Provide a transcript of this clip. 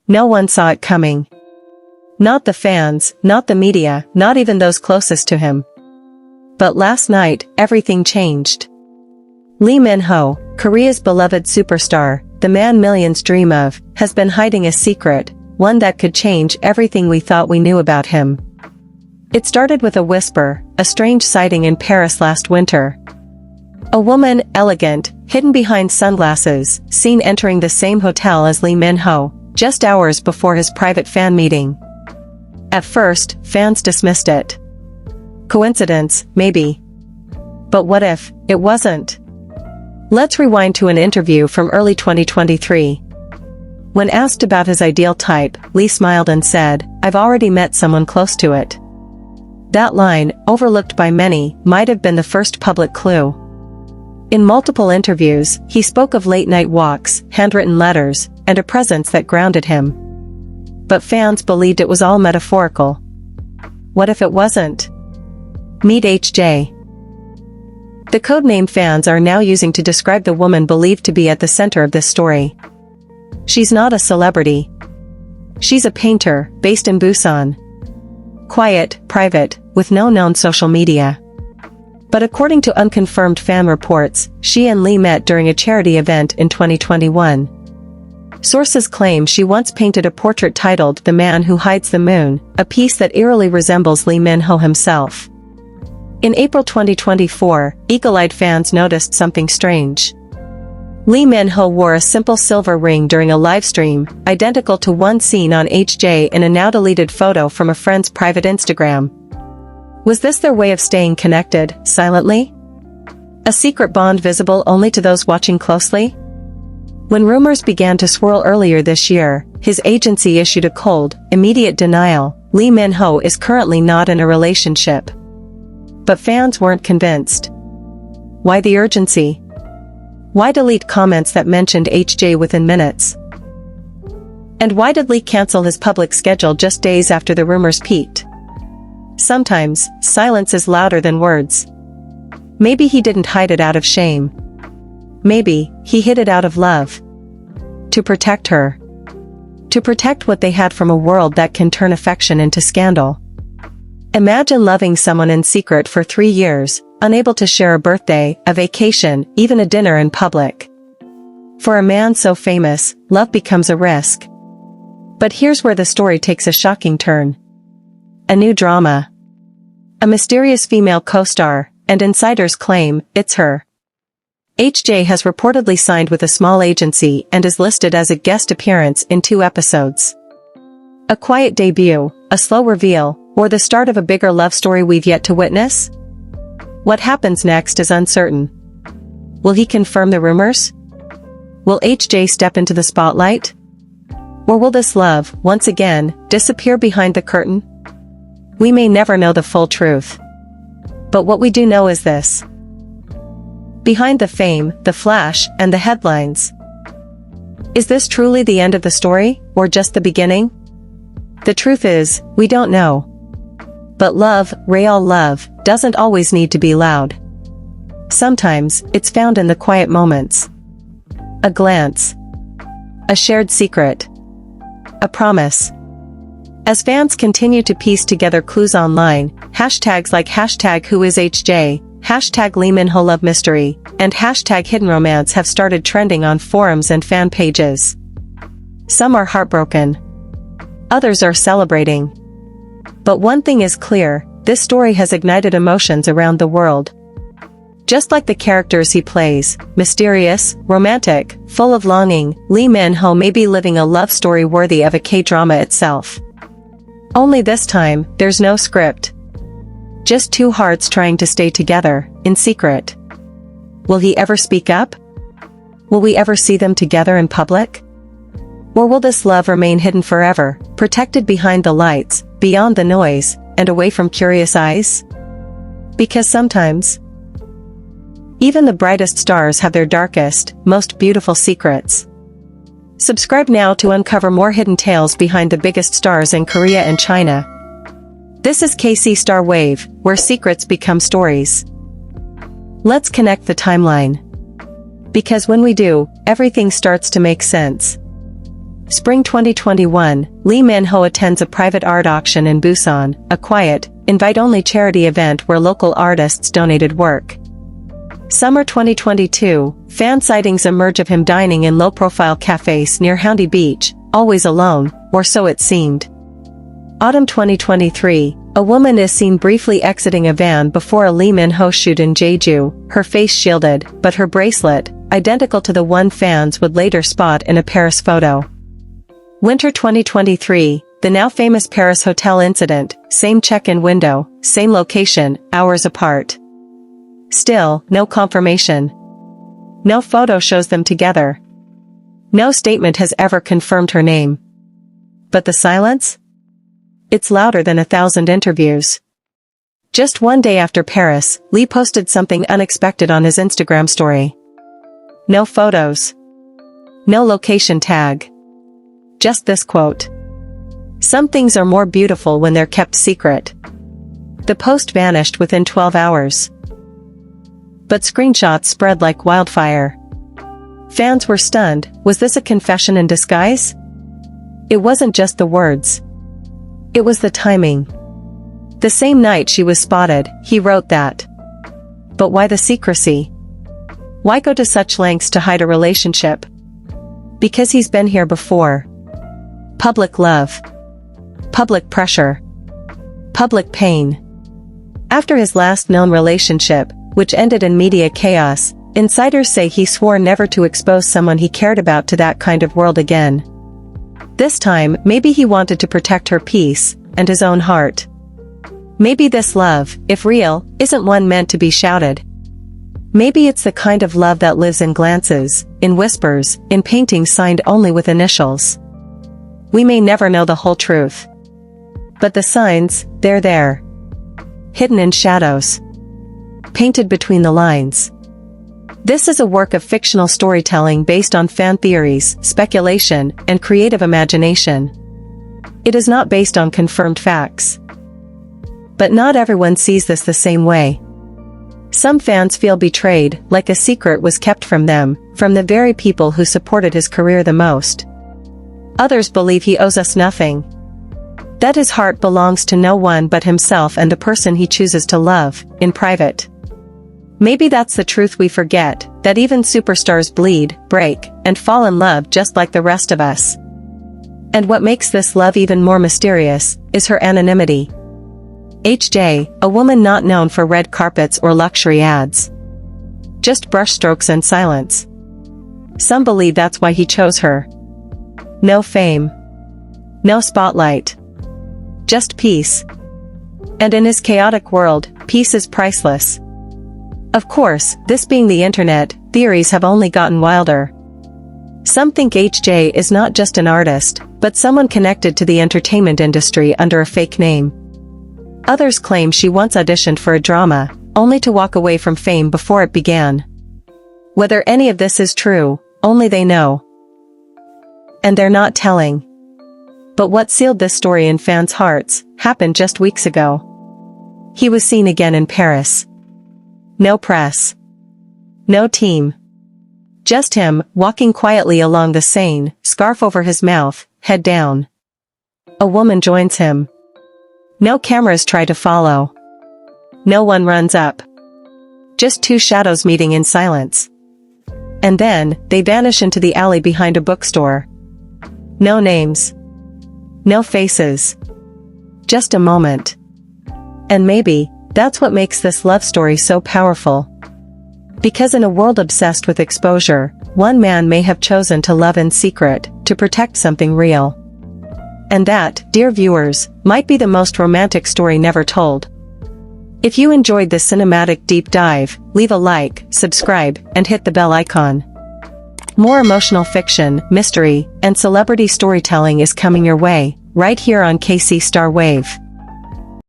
No one saw it coming. Not the fans, not the media, not even those closest to him. But last night, everything changed. Lee Min-ho, Korea's beloved superstar, the man millions dream of, has been hiding a secret, one that could change everything we thought we knew about him. It started with a whisper, a strange sighting in Paris last winter. A woman, elegant, hidden behind sunglasses, seen entering the same hotel as Lee Min-ho, just hours before his private fan meeting. At first, fans dismissed it. Coincidence, maybe. But what if it wasn't? Let's rewind to an interview from early 2023. When asked about his ideal type, Lee smiled and said, "I've already met someone close to it." That line, overlooked by many, might have been the first public clue. In multiple interviews, he spoke of late-night walks, handwritten letters, and a presence that grounded him. But fans believed it was all metaphorical. What if it wasn't? Meet HJ. The codename fans are now using to describe the woman believed to be at the center of this story. She's not a celebrity. She's a painter, based in Busan. Quiet, private, with no known social media. But according to unconfirmed fan reports, she and Lee met during a charity event in 2021. Sources claim she once painted a portrait titled "The Man Who Hides the Moon," a piece that eerily resembles Lee Min-ho himself. In April 2024, eagle-eyed fans noticed something strange. Lee Min-ho wore a simple silver ring during a livestream, identical to one seen on HJ in a now-deleted photo from a friend's private Instagram. Was this their way of staying connected, silently? A secret bond visible only to those watching closely? When rumors began to swirl earlier this year, his agency issued a cold, immediate denial. Lee Min-ho is currently not in a relationship. But fans weren't convinced. Why the urgency? Why delete comments that mentioned HJ within minutes? And why did Lee cancel his public schedule just days after the rumors peaked? Sometimes, silence is louder than words. Maybe he didn't hide it out of shame. Maybe, he hid it out of love. To protect her. To protect what they had from a world that can turn affection into scandal. Imagine loving someone in secret for 3 years, unable to share a birthday, a vacation, even a dinner in public. For a man so famous, love becomes a risk. But here's where the story takes a shocking turn. A new drama. A mysterious female co-star, and insiders claim it's her. HJ has reportedly signed with a small agency and is listed as a guest appearance in 2 episodes. A quiet debut, a slow reveal, or the start of a bigger love story we've yet to witness? What happens next is uncertain. Will he confirm the rumors? Will HJ step into the spotlight? Or will this love, once again, disappear behind the curtain? We may never know the full truth. But what we do know is this. Behind the fame, the flash, and the headlines. Is this truly the end of the story, or just the beginning? The truth is, we don't know. But love, real love, doesn't always need to be loud. Sometimes, it's found in the quiet moments. A glance. A shared secret. A promise. As fans continue to piece together clues online, hashtags like #WhoIsHJ, #LeeMinHoLoveMystery, and #HiddenRomance have started trending on forums and fan pages. Some are heartbroken. Others are celebrating. But one thing is clear, this story has ignited emotions around the world. Just like the characters he plays, mysterious, romantic, full of longing, Lee Min-ho may be living a love story worthy of a K-drama itself. Only this time, there's no script. Just 2 hearts trying to stay together, in secret. Will he ever speak up? Will we ever see them together in public? Or will this love remain hidden forever, protected behind the lights, beyond the noise, and away from curious eyes? Because sometimes, even the brightest stars have their darkest, most beautiful secrets. Subscribe now to uncover more hidden tales behind the biggest stars in Korea and China. This is KC Star Wave, where secrets become stories. Let's connect the timeline. Because when we do, everything starts to make sense. Spring 2021, Lee Min-ho attends a private art auction in Busan, a quiet, invite-only charity event where local artists donated work. Summer 2022, fan sightings emerge of him dining in low-profile cafes near Haeundae Beach, always alone, or so it seemed. Autumn 2023, a woman is seen briefly exiting a van before a Lee Min-ho shoot in Jeju, her face shielded, but her bracelet, identical to the one fans would later spot in a Paris photo. Winter 2023, the now famous Paris hotel incident, same check-in window, same location, hours apart. Still, no confirmation. No photo shows them together. No statement has ever confirmed her name. But the silence? It's louder than 1,000 interviews. Just one day after Paris, Lee posted something unexpected on his Instagram story. No photos. No location tag. Just this quote. "Some things are more beautiful when they're kept secret." The post vanished within 12 hours. But screenshots spread like wildfire. Fans were stunned. Was this a confession in disguise? It wasn't just the words. It was the timing. The same night she was spotted, he wrote that. But why the secrecy? Why go to such lengths to hide a relationship? Because he's been here before. Public love. Public pressure. Public pain. After his last known relationship, which ended in media chaos, insiders say he swore never to expose someone he cared about to that kind of world again. This time, maybe he wanted to protect her peace, and his own heart. Maybe this love, if real, isn't one meant to be shouted. Maybe it's the kind of love that lives in glances, in whispers, in paintings signed only with initials. We may never know the whole truth. But the signs, they're there. Hidden in shadows. Painted between the lines. This is a work of fictional storytelling based on fan theories, speculation, and creative imagination. It is not based on confirmed facts. But not everyone sees this the same way. Some fans feel betrayed, like a secret was kept from them, from the very people who supported his career the most. Others believe he owes us nothing. That his heart belongs to no one but himself and the person he chooses to love, in private. Maybe that's the truth we forget, that even superstars bleed, break, and fall in love just like the rest of us. And what makes this love even more mysterious, is her anonymity. HJ, a woman not known for red carpets or luxury ads. Just brushstrokes and silence. Some believe that's why he chose her. No fame. No spotlight. Just peace. And in his chaotic world, peace is priceless. Of course, this being the internet, theories have only gotten wilder. Some think HJ is not just an artist, but someone connected to the entertainment industry under a fake name. Others claim she once auditioned for a drama, only to walk away from fame before it began. Whether any of this is true, only they know. And they're not telling. But what sealed this story in fans' hearts, happened just weeks ago. He was seen again in Paris. No press. No team. Just him, walking quietly along the Seine, scarf over his mouth, head down. A woman joins him. No cameras try to follow. No one runs up. Just two shadows meeting in silence. And then, they vanish into the alley behind a bookstore. No names. No faces. Just a moment. And maybe, that's what makes this love story so powerful. Because in a world obsessed with exposure, one man may have chosen to love in secret, to protect something real. And that, dear viewers, might be the most romantic story never told. If you enjoyed this cinematic deep dive, leave a like, subscribe, and hit the bell icon. More emotional fiction, mystery, and celebrity storytelling is coming your way, right here on KC Star Wave.